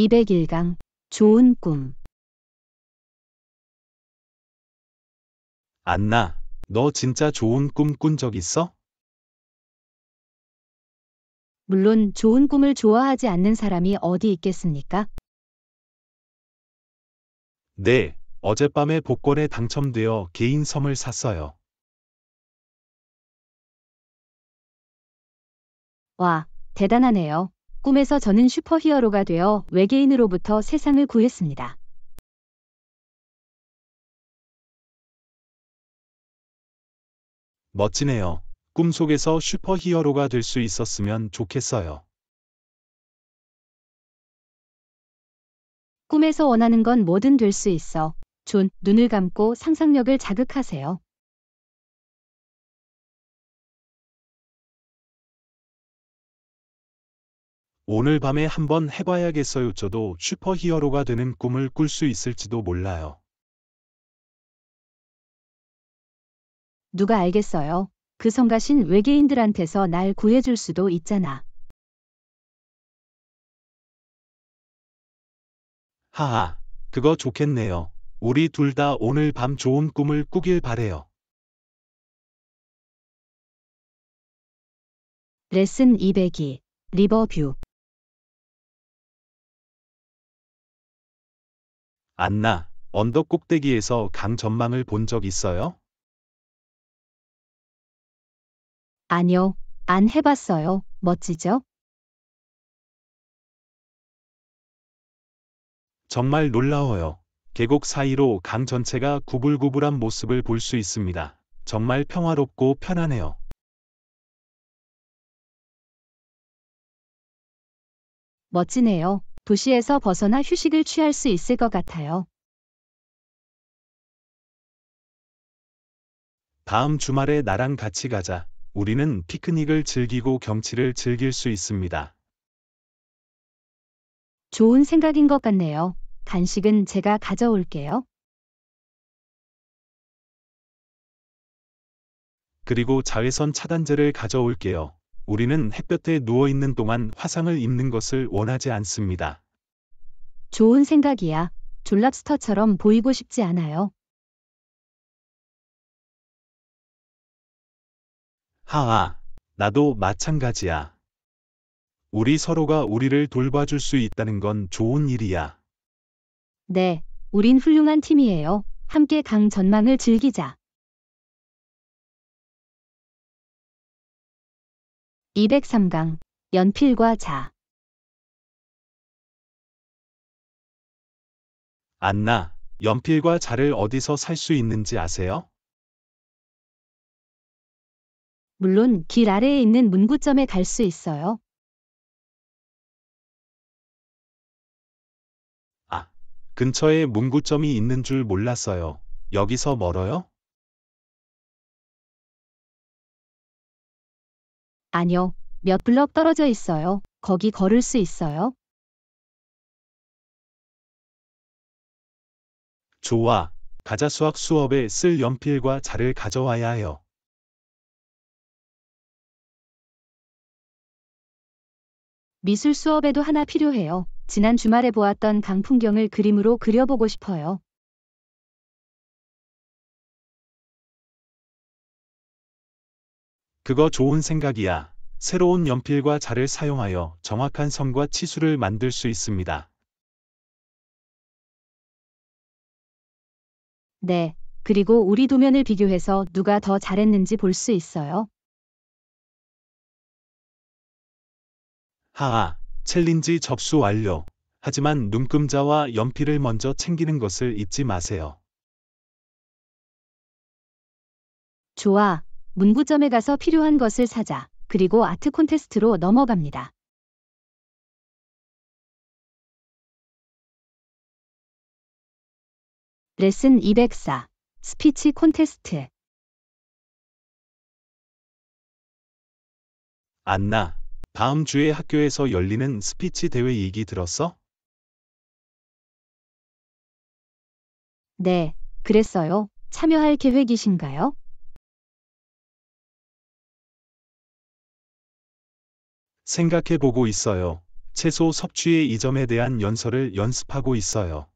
201강 좋은 꿈. 안나, 너 진짜 좋은 꿈 꾼 적 있어? 물론 좋은 꿈을 좋아하지 않는 사람이 어디 있겠습니까? 네, 어젯밤에 복권에 당첨되어 개인 섬을 샀어요. 와, 대단하네요. 꿈에서 저는 슈퍼히어로가 되어 외계인으로부터 세상을 구했습니다. 멋지네요. 꿈속에서 슈퍼히어로가 될 수 있었으면 좋겠어요. 꿈에서 원하는 건 뭐든 될 수 있어. 존, 눈을 감고 상상력을 자극하세요. 오늘 밤에 한번 해봐야겠어요. 저도 슈퍼히어로가 되는 꿈을 꿀 수 있을지도 몰라요. 누가 알겠어요. 그 성가신 외계인들한테서 날 구해줄 수도 있잖아. 하하, 그거 좋겠네요. 우리 둘 다 오늘 밤 좋은 꿈을 꾸길 바래요. 레슨 202. 리버뷰. 안나, 언덕 꼭대기에서 강 전망을 본 적 있어요? 아니요, 안 해봤어요. 멋지죠? 정말 놀라워요. 계곡 사이로 강 전체가 구불구불한 모습을 볼 수 있습니다. 정말 평화롭고 편안해요. 멋지네요. 도시에서 벗어나 휴식을 취할 수 있을 것 같아요. 다음 주말에 나랑 같이 가자. 우리는 피크닉을 즐기고 경치를 즐길 수 있습니다. 좋은 생각인 것 같네요. 간식은 제가 가져올게요. 그리고 자외선 차단제를 가져올게요. 우리는 햇볕에 누워 있는 동안 화상을 입는 것을 원하지 않습니다. 좋은 생각이야. 졸랍스터처럼 보이고 싶지 않아요. 하하, 나도 마찬가지야. 우리 서로가 우리를 돌봐줄 수 있다는 건 좋은 일이야. 네, 우린 훌륭한 팀이에요. 함께 강 전망을 즐기자. 203강. 연필과 자. 안나, 연필과 자를 어디서 살 수 있는지 아세요? 물론 길 아래에 있는 문구점에 갈 수 있어요. 아, 근처에 문구점이 있는 줄 몰랐어요. 여기서 멀어요? 아니요, 몇 블럭 떨어져 있어요. 거기 걸을 수 있어요. 좋아. 가자 수학 수업에 쓸 연필과 자를 가져와야 해요. 미술 수업에도 하나 필요해요. 지난 주말에 보았던 강 풍경을 그림으로 그려보고 싶어요. 그거 좋은 생각이야. 새로운 연필과 자를 사용하여 정확한 선과 치수를 만들 수 있습니다. 네, 그리고 우리 도면을 비교해서 누가 더 잘했는지 볼 수 있어요. 하하, 챌린지 접수 완료. 하지만 눈금자와 연필을 먼저 챙기는 것을 잊지 마세요. 좋아, 문구점에 가서 필요한 것을 사자. 그리고 아트 콘테스트로 넘어갑니다. 레슨 204. 스피치 콘테스트. 안나, 다음 주에 학교에서 열리는 스피치 대회 얘기 들었어? 네, 그랬어요. 참여할 계획이신가요? 생각해 보고 있어요. 채소 섭취의 이점에 대한 연설을 연습하고 있어요.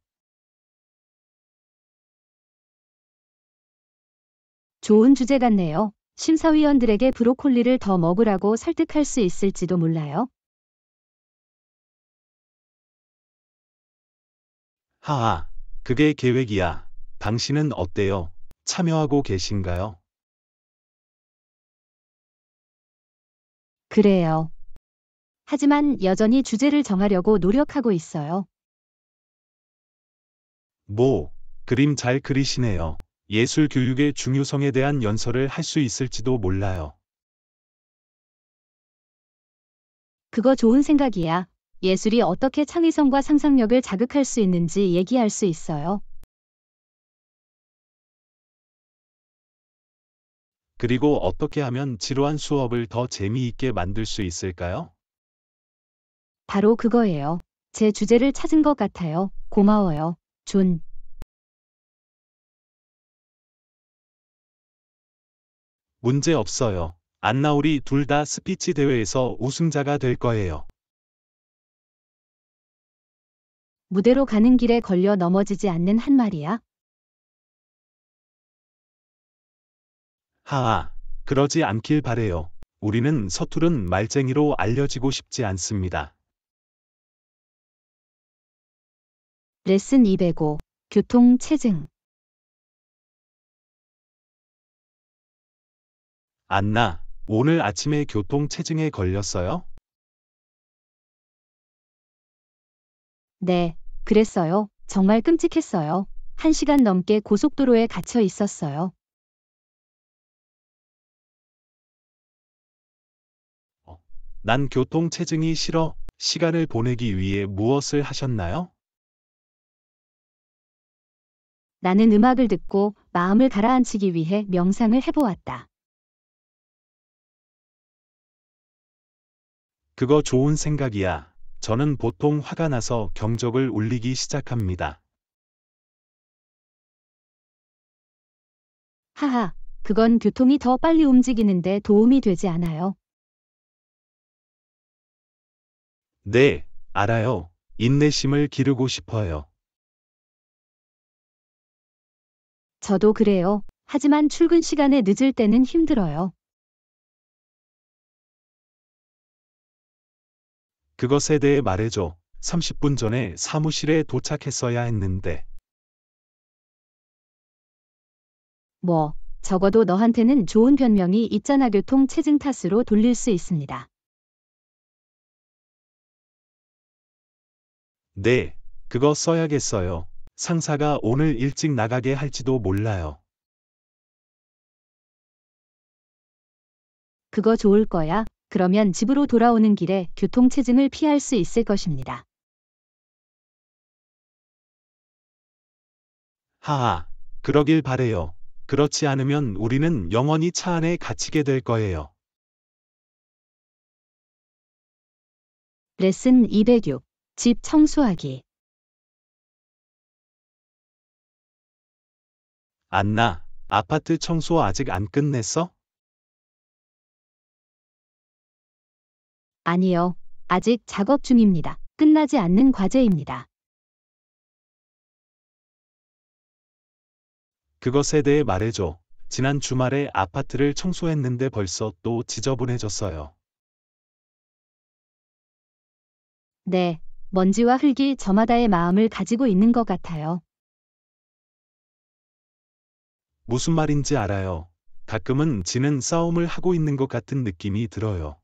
좋은 주제 같네요. 심사위원들에게 브로콜리를 더 먹으라고 설득할 수 있을지도 몰라요. 하하, 그게 계획이야. 당신은 어때요? 참여하고 계신가요? 그래요. 하지만 여전히 주제를 정하려고 노력하고 있어요. 뭐, 그림 잘 그리시네요. 예술 교육의 중요성에 대한 연설을 할 수 있을지도 몰라요. 그거 좋은 생각이야. 예술이 어떻게 창의성과 상상력을 자극할 수 있는지 얘기할 수 있어요. 그리고 어떻게 하면 지루한 수업을 더 재미있게 만들 수 있을까요? 바로 그거예요. 제 주제를 찾은 것 같아요. 고마워요. 존. 문제 없어요. 안나 우리 둘 다 스피치 대회에서 우승자가 될 거예요. 무대로 가는 길에 걸려 넘어지지 않는 한 말이야. 하하, 그러지 않길 바래요. 우리는 서투른 말쟁이로 알려지고 싶지 않습니다. 레슨 205. 교통체증. 안나, 오늘 아침에 교통체증에 걸렸어요? 네, 그랬어요. 정말 끔찍했어요. 1시간 넘게 고속도로에 갇혀 있었어요. 난 교통체증이 싫어. 시간을 보내기 위해 무엇을 하셨나요? 나는 음악을 듣고 마음을 가라앉히기 위해 명상을 해보았다. 그거 좋은 생각이야. 저는 보통 화가 나서 경적을 울리기 시작합니다. 하하, 그건 교통이 더 빨리 움직이는데 도움이 되지 않아요. 네, 알아요. 인내심을 기르고 싶어요. 저도 그래요. 하지만 출근 시간에 늦을 때는 힘들어요. 그것에 대해 말해줘. 30분 전에 사무실에 도착했어야 했는데. 뭐, 적어도 너한테는 좋은 변명이 있잖아. 교통체증 탓으로 돌릴 수 있습니다. 네, 그거 써야겠어요. 상사가 오늘 일찍 나가게 할지도 몰라요. 그거 좋을 거야. 그러면 집으로 돌아오는 길에 교통체증을 피할 수 있을 것입니다. 하하, 그러길 바래요. 그렇지 않으면 우리는 영원히 차 안에 갇히게 될 거예요. 레슨 206. 집 청소하기. 안나, 아파트 청소 아직 안 끝냈어? 아니요. 아직 작업 중입니다. 끝나지 않는 과제입니다. 그것에 대해 말해줘. 지난 주말에 아파트를 청소했는데 벌써 또 지저분해졌어요. 네, 먼지와 흙이 저마다의 마음을 가지고 있는 것 같아요. 무슨 말인지 알아요. 가끔은 지는 싸움을 하고 있는 것 같은 느낌이 들어요.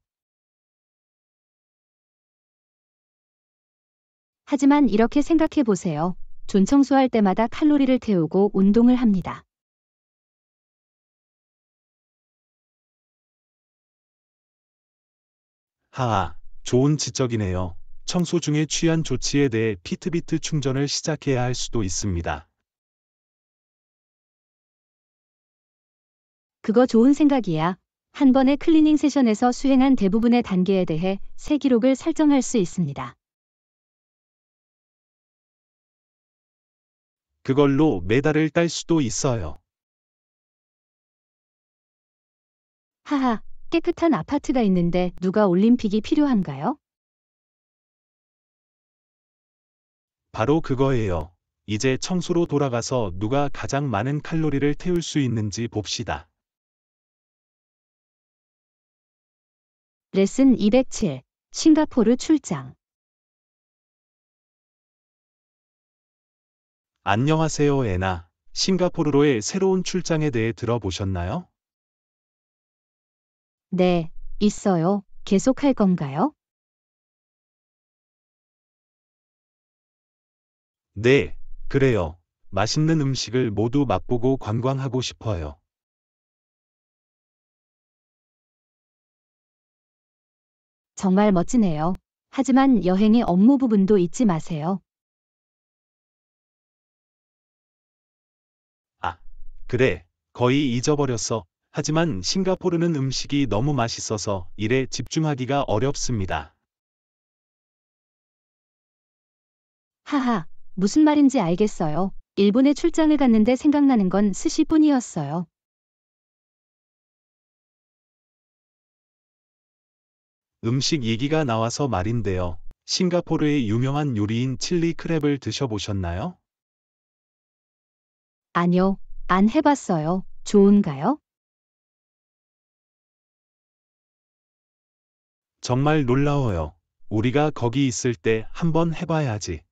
하지만 이렇게 생각해 보세요. 존 청소할 때마다 칼로리를 태우고 운동을 합니다. 하하, 좋은 지적이네요. 청소 중에 취한 조치에 대해 피트비트 충전을 시작해야 할 수도 있습니다. 그거 좋은 생각이야. 한 번의 클리닝 세션에서 수행한 대부분의 단계에 대해 새 기록을 설정할 수 있습니다. 그걸로 메달을 딸 수도 있어요. 하하, 깨끗한 아파트가 있는데 누가 올림픽이 필요한가요? 바로 그거예요. 이제 청소로 돌아가서 누가 가장 많은 칼로리를 태울 수 있는지 봅시다. 레슨 207. 싱가포르 출장. 안녕하세요, 애나. 싱가포르로의 새로운 출장에 대해 들어보셨나요? 네, 있어요. 계속할 건가요? 네, 그래요. 맛있는 음식을 모두 맛보고 관광하고 싶어요. 정말 멋지네요. 하지만 여행의 업무 부분도 잊지 마세요. 아, 그래. 거의 잊어버렸어. 하지만 싱가포르는 음식이 너무 맛있어서 일에 집중하기가 어렵습니다. 하하, 무슨 말인지 알겠어요. 일본에 출장을 갔는데 생각나는 건 스시뿐이었어요. 음식 얘기가 나와서 말인데요. 싱가포르의 유명한 요리인 칠리 크랩을 드셔보셨나요? 아니요, 안 해봤어요. 좋은가요? 정말 놀라워요. 우리가 거기 있을 때 한번 해봐야지.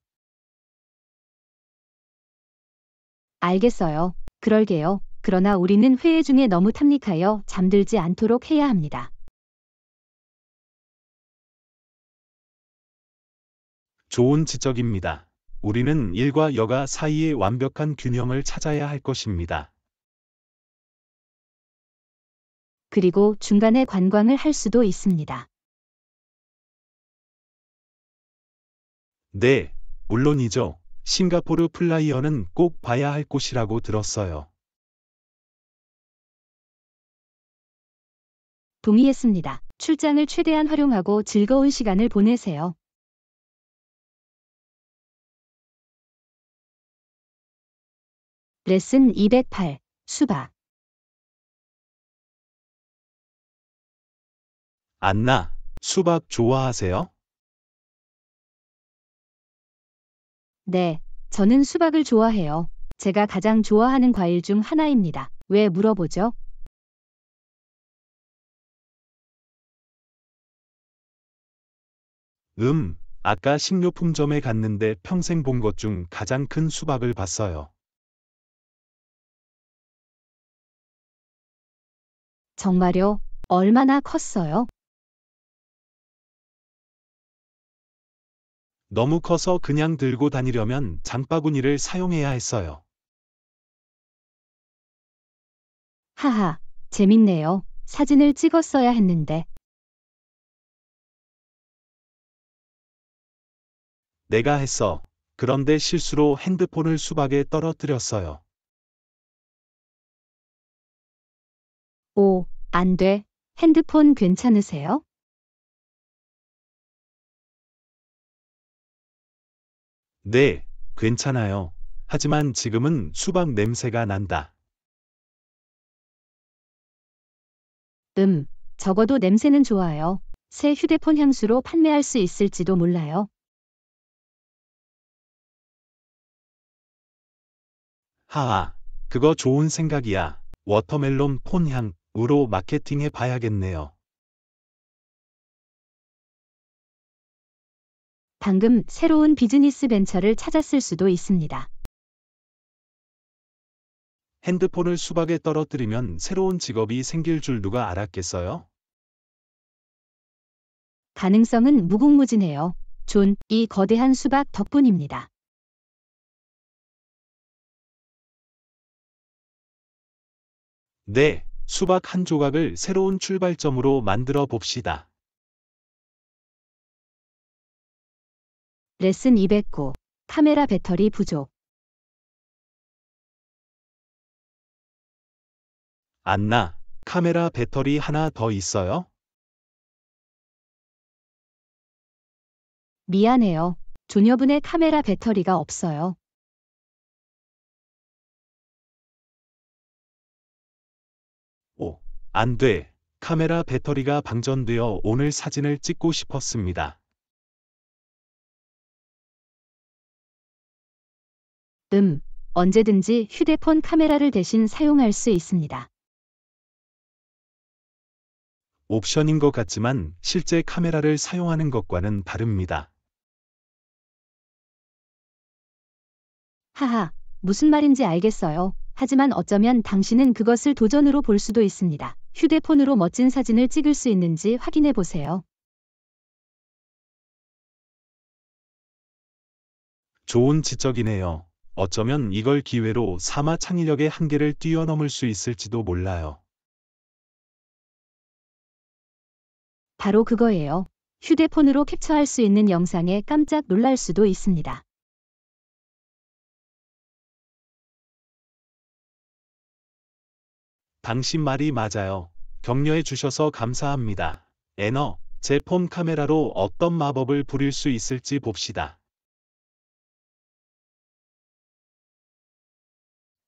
알겠어요. 그럴게요. 그러나 우리는 회의 중에 너무 탐닉하여 잠들지 않도록 해야 합니다. 좋은 지적입니다. 우리는 일과 여가 사이의 완벽한 균형을 찾아야 할 것입니다. 그리고 중간에 관광을 할 수도 있습니다. 네, 물론이죠. 싱가포르 플라이어는 꼭 봐야 할 곳이라고 들었어요. 동의했습니다. 출장을 최대한 활용하고 즐거운 시간을 보내세요. 레슨 208. 수박. 안나, 수박 좋아하세요? 네, 저는 수박을 좋아해요. 제가 가장 좋아하는 과일 중 하나입니다. 왜 물어보죠? 아까 식료품점에 갔는데 평생 본 것 중 가장 큰 수박을 봤어요. 정말요? 얼마나 컸어요? 너무 커서 그냥 들고 다니려면 장바구니를 사용해야 했어요. 하하, 재밌네요. 사진을 찍었어야 했는데. 내가 했어. 그런데 실수로 핸드폰을 수박에 떨어뜨렸어요. 오, 안 돼. 핸드폰 괜찮으세요? 네, 괜찮아요. 하지만 지금은 수박 냄새가 난다. 적어도 냄새는 좋아요. 새 휴대폰 향수로 판매할 수 있을지도 몰라요. 하하, 그거 좋은 생각이야. 워터멜론 폰 향으로 마케팅해 봐야겠네요. 방금 새로운 비즈니스 벤처를 찾았을 수도 있습니다. 핸드폰을 수박에 떨어뜨리면 새로운 직업이 생길 줄 누가 알았겠어요? 가능성은 무궁무진해요. 존, 이 거대한 수박 덕분입니다. 네, 수박 한 조각을 새로운 출발점으로 만들어 봅시다. 레슨 209. 카메라 배터리 부족. 안나, 카메라 배터리 하나 더 있어요? 미안해요. 조녀분의 카메라 배터리가 없어요. 오, 안 돼. 카메라 배터리가 방전되어 오늘 사진을 찍고 싶었습니다. 언제든지 휴대폰 카메라를 대신 사용할 수 있습니다. 옵션인 것 같지만 실제 카메라를 사용하는 것과는 다릅니다. 하하, 무슨 말인지 알겠어요. 하지만 어쩌면 당신은 그것을 도전으로 볼 수도 있습니다. 휴대폰으로 멋진 사진을 찍을 수 있는지 확인해 보세요. 좋은 지적이네요. 어쩌면 이걸 기회로 사마 창의력의 한계를 뛰어넘을 수 있을지도 몰라요. 바로 그거예요. 휴대폰으로 캡처할 수 있는 영상에 깜짝 놀랄 수도 있습니다. 당신 말이 맞아요. 격려해 주셔서 감사합니다. 제 폰 카메라로 어떤 마법을 부릴 수 있을지 봅시다.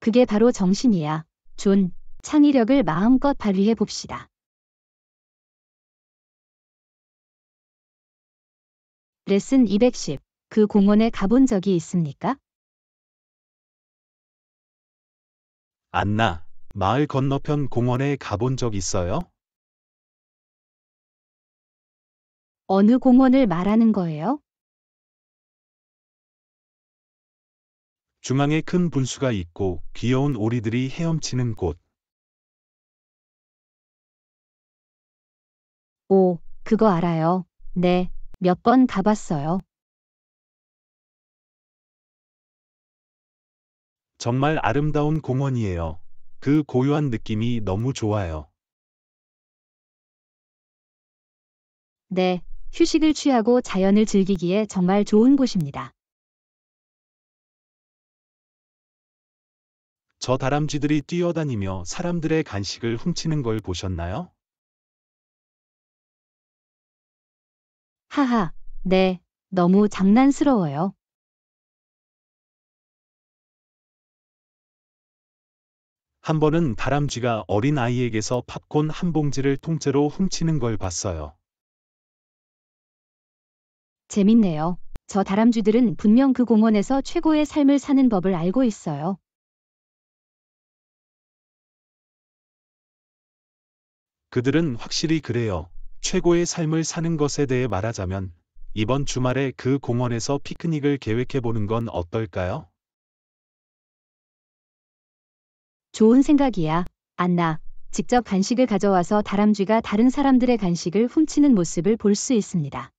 그게 바로 정신이야. 존, 창의력을 마음껏 발휘해 봅시다. 레슨 210. 그 공원에 가본 적이 있습니까? 안나, 마을 건너편 공원에 가본 적 있어요? 어느 공원을 말하는 거예요? 중앙에 큰 분수가 있고 귀여운 오리들이 헤엄치는 곳. 오, 그거 알아요. 네, 몇 번 가봤어요. 정말 아름다운 공원이에요. 그 고요한 느낌이 너무 좋아요. 네, 휴식을 취하고 자연을 즐기기에 정말 좋은 곳입니다. 저 다람쥐들이 뛰어다니며 사람들의 간식을 훔치는 걸 보셨나요? 하하, 네, 너무 장난스러워요. 한 번은 다람쥐가 어린 아이에게서 팝콘 한 봉지를 통째로 훔치는 걸 봤어요. 재밌네요. 저 다람쥐들은 분명 그 공원에서 최고의 삶을 사는 법을 알고 있어요. 그들은 확실히 그래요. 최고의 삶을 사는 것에 대해 말하자면 이번 주말에 그 공원에서 피크닉을 계획해 보는 건 어떨까요? 좋은 생각이야. 안나, 직접 간식을 가져와서 다람쥐가 다른 사람들의 간식을 훔치는 모습을 볼 수 있습니다.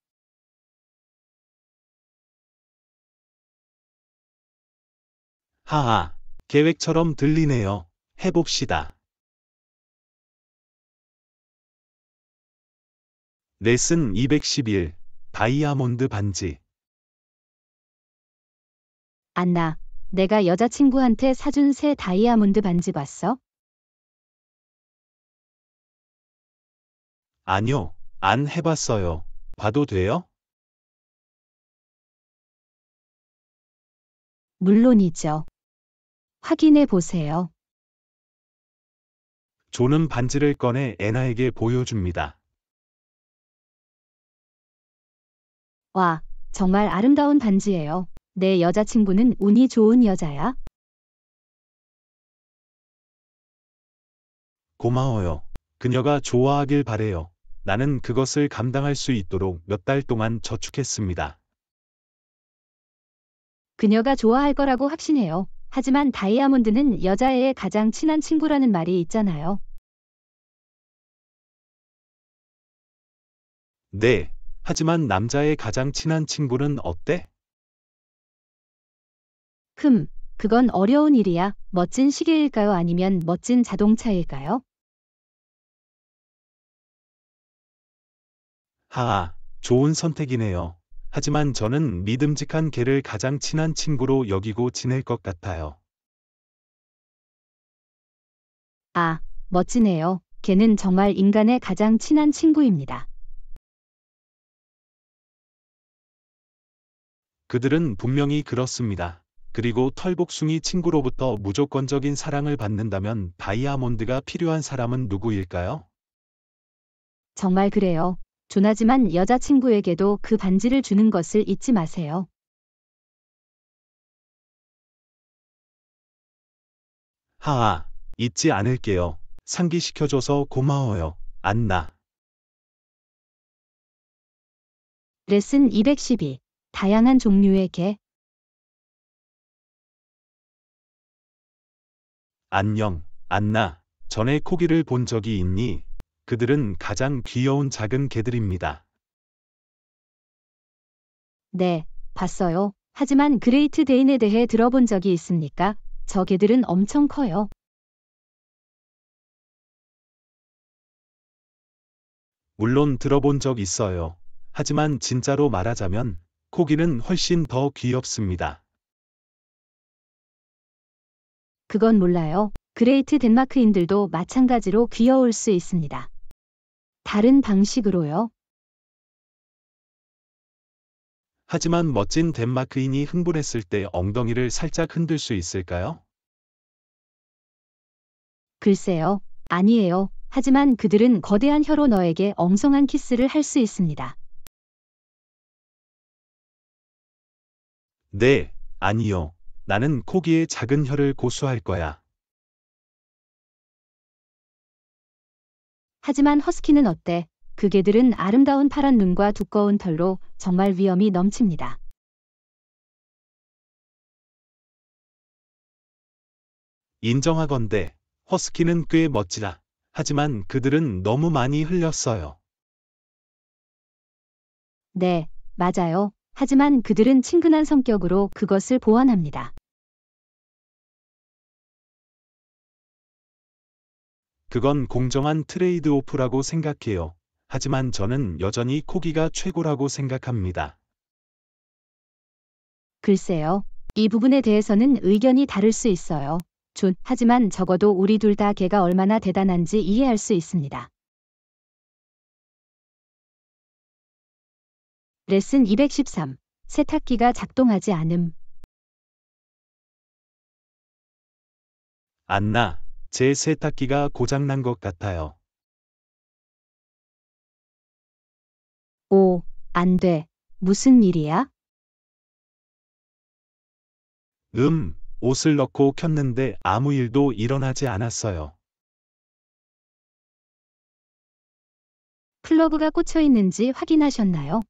하하, 계획처럼 들리네요. 해봅시다. 레슨 211. 다이아몬드 반지. 안나, 내가 여자친구한테 사준 새 다이아몬드 반지 봤어? 아니요, 안 해봤어요. 봐도 돼요? 물론이죠. 확인해 보세요. 조는 반지를 꺼내 애나에게 보여줍니다. 와, 정말 아름다운 반지예요. 내 여자친구는 운이 좋은 여자야. 고마워요. 그녀가 좋아하길 바래요. 나는 그것을 감당할 수 있도록 몇 달 동안 저축했습니다. 그녀가 좋아할 거라고 확신해요. 하지만 다이아몬드는 여자애의 가장 친한 친구라는 말이 있잖아요. 네, 하지만 남자의 가장 친한 친구는 어때? 그건 어려운 일이야. 멋진 시계일까요? 아니면 멋진 자동차일까요? 하하, 좋은 선택이네요. 하지만 저는 믿음직한 개를 가장 친한 친구로 여기고 지낼 것 같아요. 아, 멋지네요. 걔는 정말 인간의 가장 친한 친구입니다. 그들은 분명히 그렇습니다. 그리고 털복숭이 친구로부터 무조건적인 사랑을 받는다면 다이아몬드가 필요한 사람은 누구일까요? 정말 그래요. 조나지만 여자친구에게도 그 반지를 주는 것을 잊지 마세요. 하하, 잊지 않을게요. 상기시켜줘서 고마워요, 안나. 레슨 212. 다양한 종류의 개. 안녕, 안나. 전에 코기를 본 적이 있니? 그들은 가장 귀여운 작은 개들입니다. 네, 봤어요. 하지만 그레이트 데인에 대해 들어본 적이 있습니까? 저 개들은 엄청 커요. 물론 들어본 적 있어요. 하지만 진짜로 말하자면 코기는 훨씬 더 귀엽습니다. 그건 몰라요. 그레이트 덴마크인들도 마찬가지로 귀여울 수 있습니다. 다른 방식으로요. 하지만 멋진 덴마크인이 흥분했을 때 엉덩이를 살짝 흔들 수 있을까요? 글쎄요. 아니에요. 하지만 그들은 거대한 혀로 너에게 엉성한 키스를 할 수 있습니다. 네, 아니요. 나는 코기의 작은 혀를 고수할 거야. 하지만 허스키는 어때? 그 개들은 아름다운 파란 눈과 두꺼운 털로 정말 위험이 넘칩니다. 인정하건대 허스키는 꽤 멋지다. 하지만 그들은 너무 많이 흘렸어요. 네, 맞아요. 하지만 그들은 친근한 성격으로 그것을 보완합니다. 그건 공정한 트레이드 오프라고 생각해요. 하지만 저는 여전히 코기가 최고라고 생각합니다. 글쎄요. 이 부분에 대해서는 의견이 다를 수 있어요. 하지만 적어도 우리 둘 다 개가 얼마나 대단한지 이해할 수 있습니다. 레슨 213. 세탁기가 작동하지 않음. 안나, 제 세탁기가 고장난 것 같아요. 오, 안 돼. 무슨 일이야? 옷을 넣고 켰는데 아무 일도 일어나지 않았어요. 플러그가 꽂혀 있는지 확인하셨나요?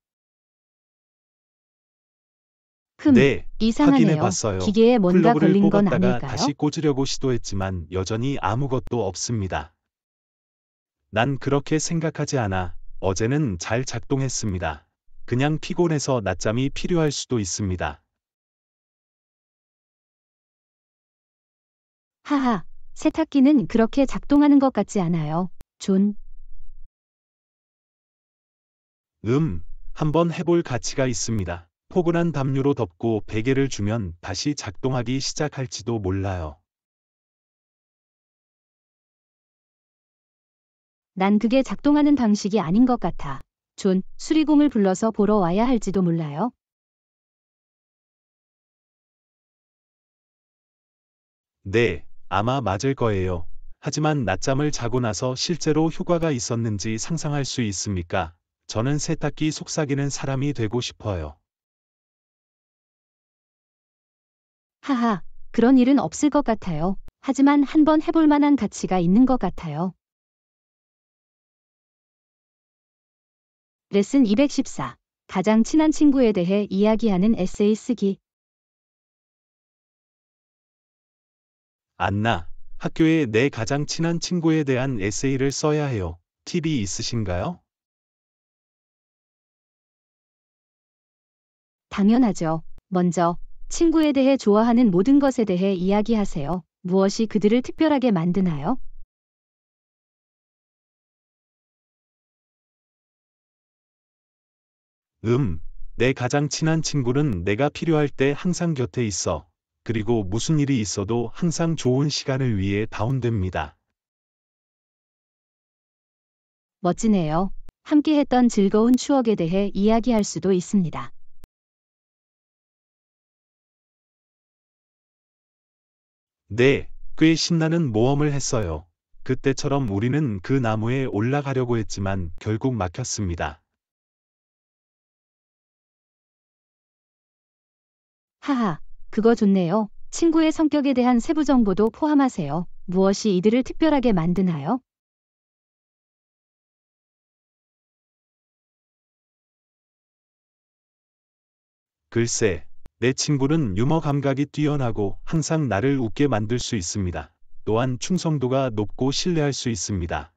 네, 확인해 이상하네요. 봤어요. 기계에 뭔가 플러그를 걸린 건 뽑았다가 아닐까요? 다시 꽂으려고 시도했지만 여전히 아무것도 없습니다. 난 그렇게 생각하지 않아. 어제는 잘 작동했습니다. 그냥 피곤해서 낮잠이 필요할 수도 있습니다. 하하, 세탁기는 그렇게 작동하는 것 같지 않아요. 한번 해볼 가치가 있습니다. 포근한 담요로 덮고 베개를 주면 다시 작동하기 시작할지도 몰라요. 난 그게 작동하는 방식이 아닌 것 같아. 수리공을 불러서 보러 와야 할지도 몰라요. 네, 아마 맞을 거예요. 하지만 낮잠을 자고 나서 실제로 효과가 있었는지 상상할 수 있습니까? 저는 세탁기 속삭이는 사람이 되고 싶어요. 하하, 그런 일은 없을 것 같아요. 하지만 한번 해볼 만한 가치가 있는 것 같아요. 레슨 214. 가장 친한 친구에 대해 이야기하는 에세이 쓰기. 안나, 학교에 내 가장 친한 친구에 대한 에세이를 써야 해요. 팁이 있으신가요? 당연하죠. 먼저, 친구에 대해 좋아하는 모든 것에 대해 이야기하세요. 무엇이 그들을 특별하게 만드나요? 내 가장 친한 친구는 내가 필요할 때 항상 곁에 있어. 그리고 무슨 일이 있어도 항상 좋은 시간을 위해 다운됩니다. 멋지네요. 함께했던 즐거운 추억에 대해 이야기할 수도 있습니다. 네, 꽤 신나는 모험을 했어요. 그때처럼 우리는 그 나무에 올라가려고 했지만 결국 막혔습니다. 하하, 그거 좋네요. 친구의 성격에 대한 세부 정보도 포함하세요. 무엇이 이들을 특별하게 만드나요? 글쎄, 내 친구는 유머 감각이 뛰어나고 항상 나를 웃게 만들 수 있습니다. 또한 충성도가 높고 신뢰할 수 있습니다.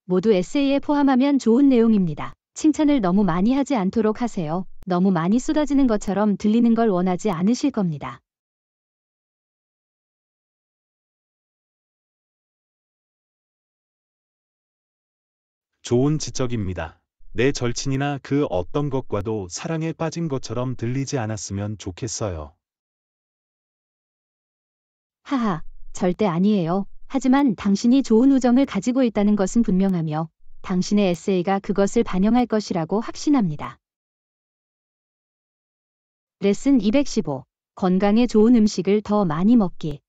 모두 에세이에 포함하면 좋은 내용입니다. 칭찬을 너무 많이 하지 않도록 하세요. 너무 많이 쏟아지는 것처럼 들리는 걸 원하지 않으실 겁니다. 좋은 지적입니다. 내 절친이나 그 어떤 것과도 사랑에 빠진 것처럼 들리지 않았으면 좋겠어요. 하하, 절대 아니에요. 하지만 당신이 좋은 우정을 가지고 있다는 것은 분명하며 당신의 에세이가 그것을 반영할 것이라고 확신합니다. 레슨 215. 건강에 좋은 음식을 더 많이 먹기.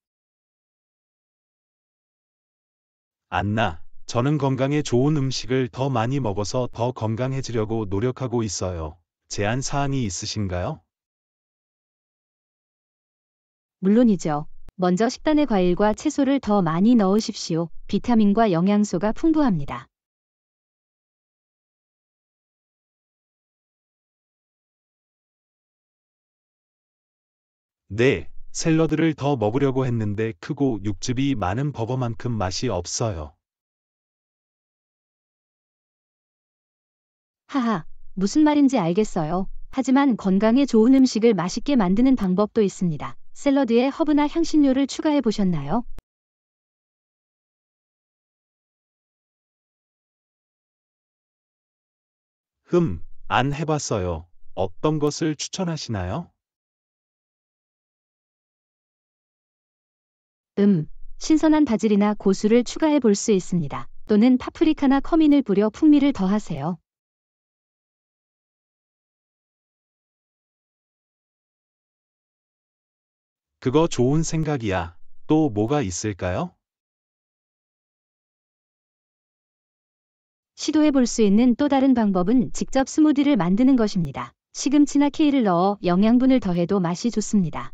안나, 저는 건강에 좋은 음식을 더 많이 먹어서 더 건강해지려고 노력하고 있어요. 제안 사항이 있으신가요? 물론이죠. 먼저 식단에 과일과 채소를 더 많이 넣으십시오. 비타민과 영양소가 풍부합니다. 네, 샐러드를 더 먹으려고 했는데 크고 육즙이 많은 버거만큼 맛이 없어요. 하하, 무슨 말인지 알겠어요. 하지만 건강에 좋은 음식을 맛있게 만드는 방법도 있습니다. 샐러드에 허브나 향신료를 추가해 보셨나요? 안 해봤어요. 어떤 것을 추천하시나요? 신선한 바질이나 고수를 추가해 볼 수 있습니다. 또는 파프리카나 커민을 뿌려 풍미를 더하세요. 그거 좋은 생각이야. 또 뭐가 있을까요? 시도해 볼 수 있는 또 다른 방법은 직접 스무디를 만드는 것입니다. 시금치나 케일을 넣어 영양분을 더해도 맛이 좋습니다.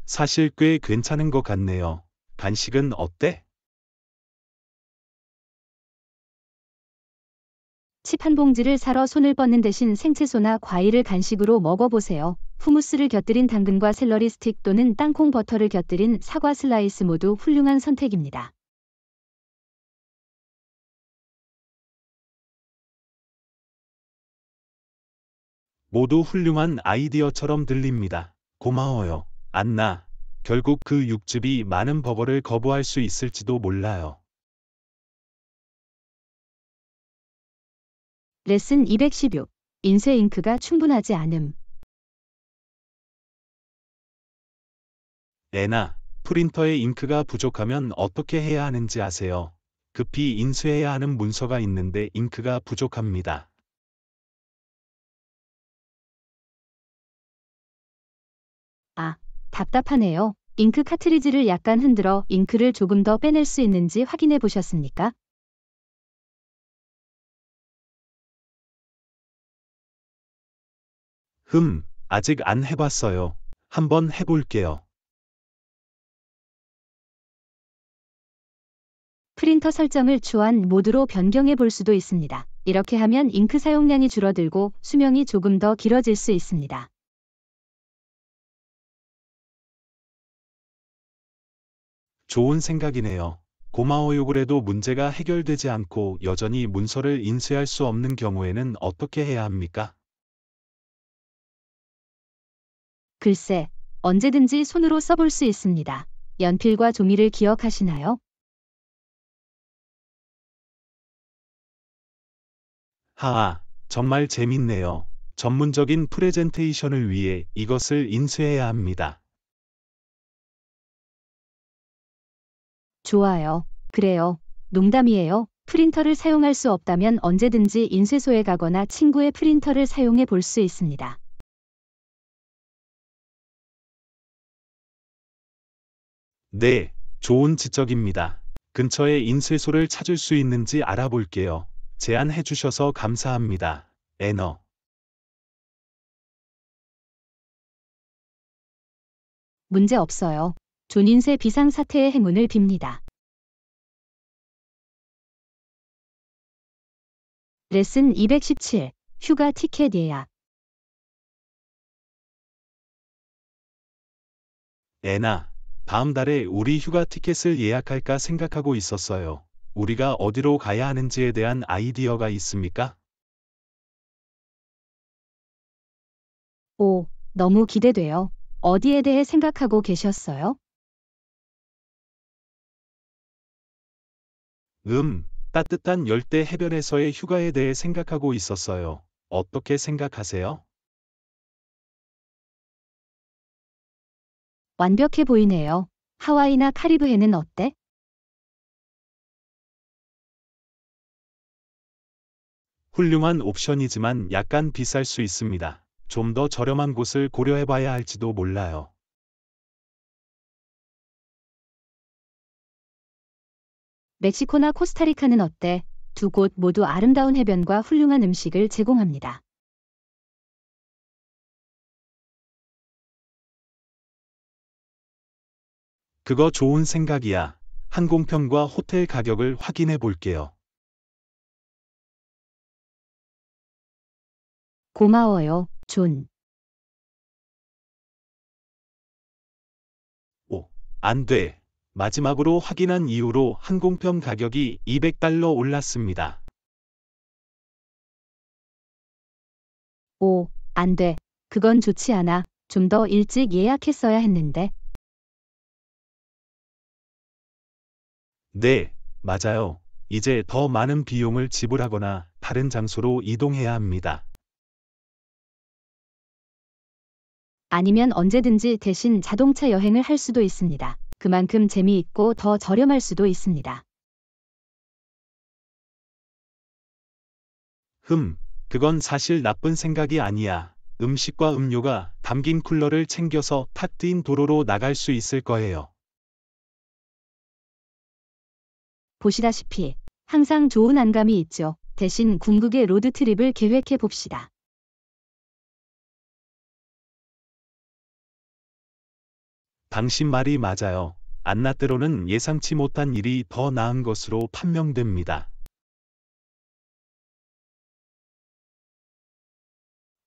사실 꽤 괜찮은 것 같네요. 간식은 어때? 칩 한 봉지를 사러 손을 뻗는 대신 생채소나 과일을 간식으로 먹어보세요. 후무스를 곁들인 당근과 샐러리 스틱 또는 땅콩 버터를 곁들인 사과 슬라이스 모두 훌륭한 선택입니다. 모두 훌륭한 아이디어처럼 들립니다. 고마워요. 안나, 결국 그 육즙이 많은 버거를 거부할 수 있을지도 몰라요. 레슨 216. 인쇄 잉크가 충분하지 않음. 애나, 프린터에 잉크가 부족하면 어떻게 해야 하는지 아세요? 급히 인쇄해야 하는 문서가 있는데 잉크가 부족합니다. 아, 답답하네요. 잉크 카트리지를 약간 흔들어 잉크를 조금 더 빼낼 수 있는지 확인해 보셨습니까? 아직 안 해봤어요. 한번 해볼게요. 프린터 설정을 초안 모드로 변경해 볼 수도 있습니다. 이렇게 하면 잉크 사용량이 줄어들고 수명이 조금 더 길어질 수 있습니다. 좋은 생각이네요. 고마워요. 그래도 문제가 해결되지 않고 여전히 문서를 인쇄할 수 없는 경우에는 어떻게 해야 합니까? 글쎄, 언제든지 손으로 써볼 수 있습니다. 연필과 종이를 기억하시나요? 하하, 정말 재밌네요. 전문적인 프레젠테이션을 위해 이것을 인쇄해야 합니다. 좋아요. 그래요. 농담이에요. 프린터를 사용할 수 없다면 언제든지 인쇄소에 가거나 친구의 프린터를 사용해 볼 수 있습니다. 네, 좋은 지적입니다. 근처에 인쇄소를 찾을 수 있는지 알아볼게요. 제안해 주셔서 감사합니다. 애너. 문제 없어요. 존인쇄 비상사태의 행운을 빕니다. 레슨 217. 휴가 티켓 예약. 애나, 다음 달에 우리 휴가 티켓을 예약할까 생각하고 있었어요. 우리가 어디로 가야 하는지에 대한 아이디어가 있습니까? 오, 너무 기대돼요. 어디에 대해 생각하고 계셨어요? 따뜻한 열대 해변에서의 휴가에 대해 생각하고 있었어요. 어떻게 생각하세요? 완벽해 보이네요. 하와이나 카리브해는 어때? 훌륭한 옵션이지만 약간 비쌀 수 있습니다. 좀 더 저렴한 곳을 고려해봐야 할지도 몰라요. 멕시코나 코스타리카는 어때? 두 곳 모두 아름다운 해변과 훌륭한 음식을 제공합니다. 그거 좋은 생각이야. 항공편과 호텔 가격을 확인해 볼게요. 고마워요, 존. 오, 안 돼. 마지막으로 확인한 이후로 항공편 가격이 $200 올랐습니다. 오, 안 돼. 그건 좋지 않아. 좀 더 일찍 예약했어야 했는데. 네, 맞아요. 이제 더 많은 비용을 지불하거나 다른 장소로 이동해야 합니다. 아니면 언제든지 대신 자동차 여행을 할 수도 있습니다. 그만큼 재미있고 더 저렴할 수도 있습니다. 그건 사실 나쁜 생각이 아니야. 음식과 음료가 담긴 쿨러를 챙겨서 탁 트인 도로로 나갈 수 있을 거예요. 보시다시피 항상 좋은 안감이 있죠. 대신 궁극의 로드트립을 계획해 봅시다. 당신 말이 맞아요. 안나 때로는 예상치 못한 일이 더 나은 것으로 판명됩니다.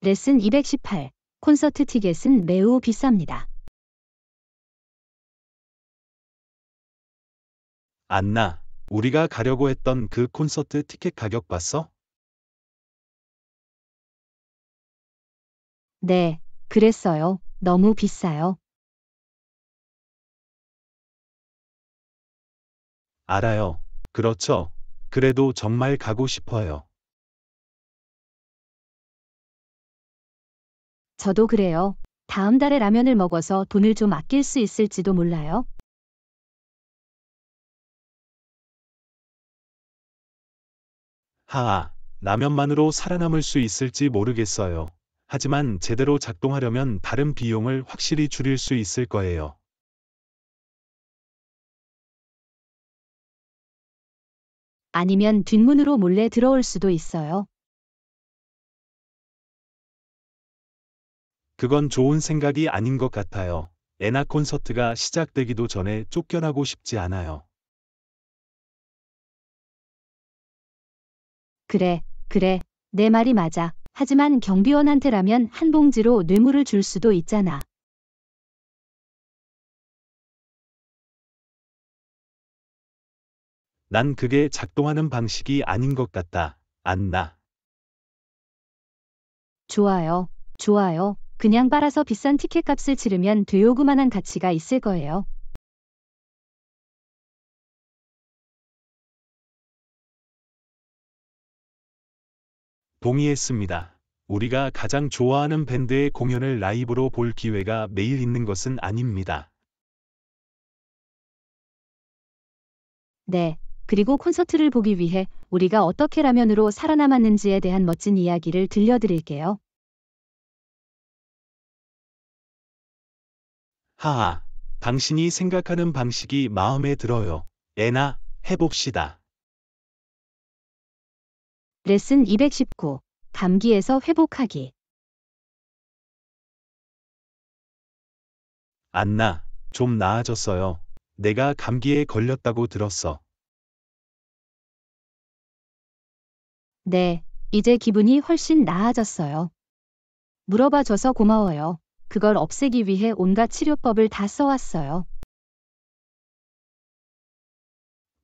레슨 218. 콘서트 티켓은 매우 비쌉니다. 안나, 우리가 가려고 했던 그 콘서트 티켓 가격 봤어? 네, 그랬어요. 너무 비싸요. 알아요. 그렇죠. 그래도 정말 가고 싶어요. 저도 그래요. 다음 달에 라면을 먹어서 돈을 좀 아낄 수 있을지도 몰라요. 하하, 라면만으로 살아남을 수 있을지 모르겠어요. 하지만 제대로 작동하려면 다른 비용을 확실히 줄일 수 있을 거예요. 아니면 뒷문으로 몰래 들어올 수도 있어요. 그건 좋은 생각이 아닌 것 같아요. 애나 콘서트가 시작되기도 전에 쫓겨나고 싶지 않아요. 그래, 그래. 내 말이 맞아. 하지만 경비원한테라면 한 봉지로 뇌물을 줄 수도 있잖아. 난 그게 작동하는 방식이 아닌 것 같다. 안나. 좋아요. 좋아요. 그냥 빨아서 비싼 티켓 값을 치르면 되오그만한 가치가 있을 거예요. 동의했습니다. 우리가 가장 좋아하는 밴드의 공연을 라이브로 볼 기회가 매일 있는 것은 아닙니다. 네. 그리고 콘서트를 보기 위해 우리가 어떻게 라면으로 살아남았는지에 대한 멋진 이야기를 들려드릴게요. 하하, 당신이 생각하는 방식이 마음에 들어요. 애나, 해봅시다. 레슨 219. 감기에서 회복하기. 안나, 좀 나아졌어요. 내가 감기에 걸렸다고 들었어. 네, 이제 기분이 훨씬 나아졌어요. 물어봐줘서 고마워요. 그걸 없애기 위해 온갖 치료법을 다 써왔어요.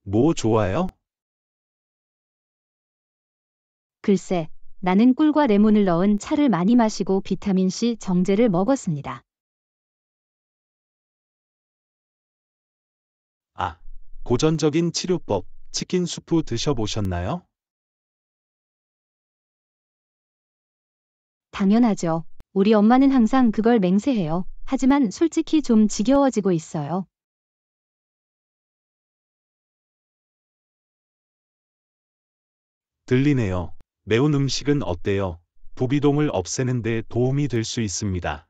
뭐 좋아요? 글쎄, 나는 꿀과 레몬을 넣은 차를 많이 마시고 비타민C 정제를 먹었습니다. 아, 고전적인 치료법, 치킨 수프 드셔보셨나요? 당연하죠. 우리 엄마는 항상 그걸 맹세해요. 하지만 솔직히 좀 지겨워지고 있어요. 들리네요. 매운 음식은 어때요? 부비동을 없애는 데 도움이 될 수 있습니다.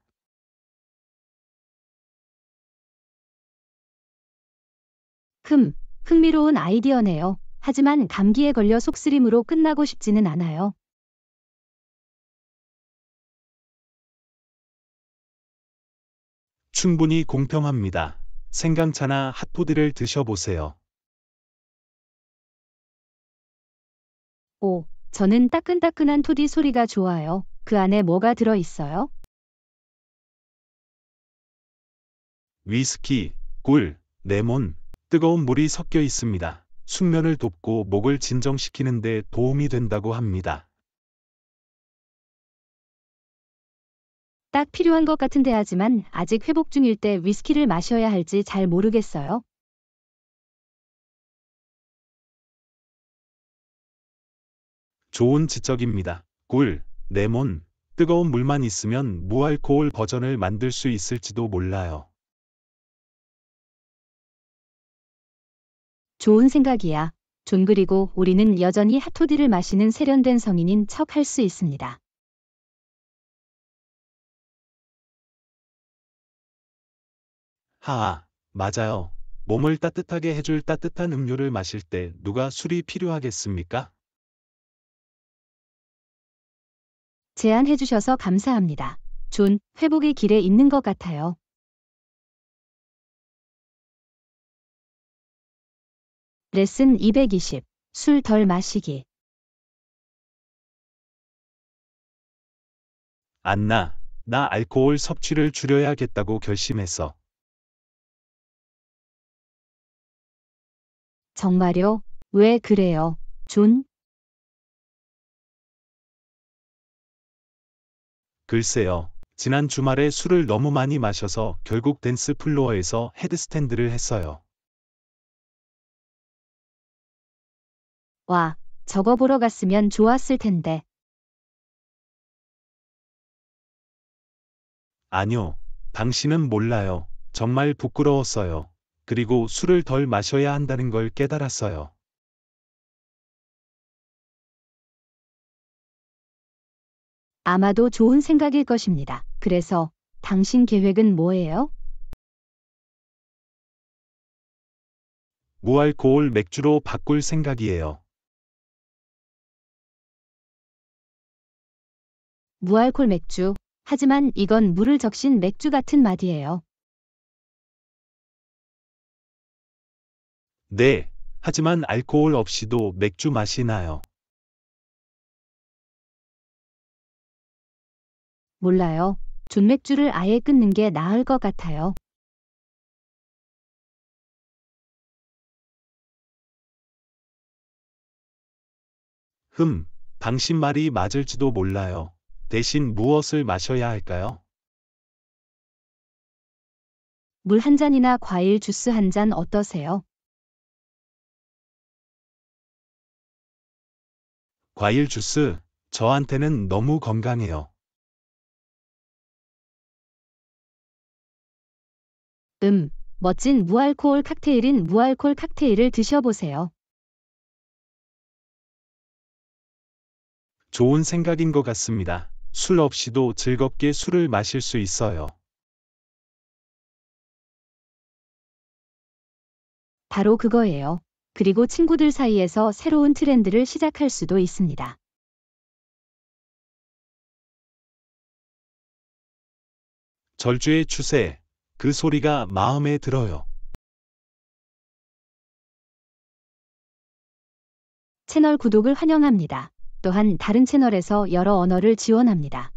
흥미로운 아이디어네요. 하지만 감기에 걸려 속쓰림으로 끝나고 싶지는 않아요. 충분히 공평합니다. 생강차나 핫푸드를 드셔보세요. 오, 저는 따끈따끈한 토디 소리가 좋아요. 그 안에 뭐가 들어있어요? 위스키, 꿀, 레몬, 뜨거운 물이 섞여 있습니다. 숙면을 돕고 목을 진정시키는 데 도움이 된다고 합니다. 딱 필요한 것 같은데 하지만 아직 회복 중일 때 위스키를 마셔야 할지 잘 모르겠어요. 좋은 지적입니다. 꿀, 레몬, 뜨거운 물만 있으면 무알코올 버전을 만들 수 있을지도 몰라요. 좋은 생각이야. 존 그리고 우리는 여전히 핫토디를 마시는 세련된 성인인 척 할 수 있습니다. 하하, 맞아요. 몸을 따뜻하게 해줄 따뜻한 음료를 마실 때 누가 술이 필요하겠습니까? 제안해주셔서 감사합니다. 존, 회복의 길에 있는 것 같아요. 레슨 220. 술 덜 마시기. 안나, 나 알코올 섭취를 줄여야겠다고 결심했어. 정말요? 왜 그래요? 존? 글쎄요. 지난 주말에 술을 너무 많이 마셔서 결국 댄스 플로어에서 헤드스탠드를 했어요. 와, 저거 보러 갔으면 좋았을 텐데. 아니요. 당신은 몰라요. 정말 부끄러웠어요. 그리고 술을 덜 마셔야 한다는 걸 깨달았어요. 아마도 좋은 생각일 것입니다. 그래서 당신 계획은 뭐예요? 무알코올 맥주로 바꿀 생각이에요. 무알콜 맥주. 하지만 이건 물을 적신 맥주 같은 맛이에요. 네. 하지만 알코올 없이도 맥주 맛이 나요. 몰라요. 존 맥주를 아예 끊는 게 나을 것 같아요. 당신 말이 맞을지도 몰라요. 대신 무엇을 마셔야 할까요? 물 한 잔이나 과일 주스 한 잔 어떠세요? 과일 주스, 저한테는 너무 건강해요. 멋진 무알코올 칵테일인 무알콜 칵테일을 드셔보세요. 좋은 생각인 것 같습니다. 술 없이도 즐겁게 술을 마실 수 있어요. 바로 그거예요. 그리고 친구들 사이에서 새로운 트렌드를 시작할 수도 있습니다. 절주의 추세, 그 소리가 마음에 들어요. 채널 구독을 환영합니다. 또한 다른 채널에서 여러 언어를 지원합니다.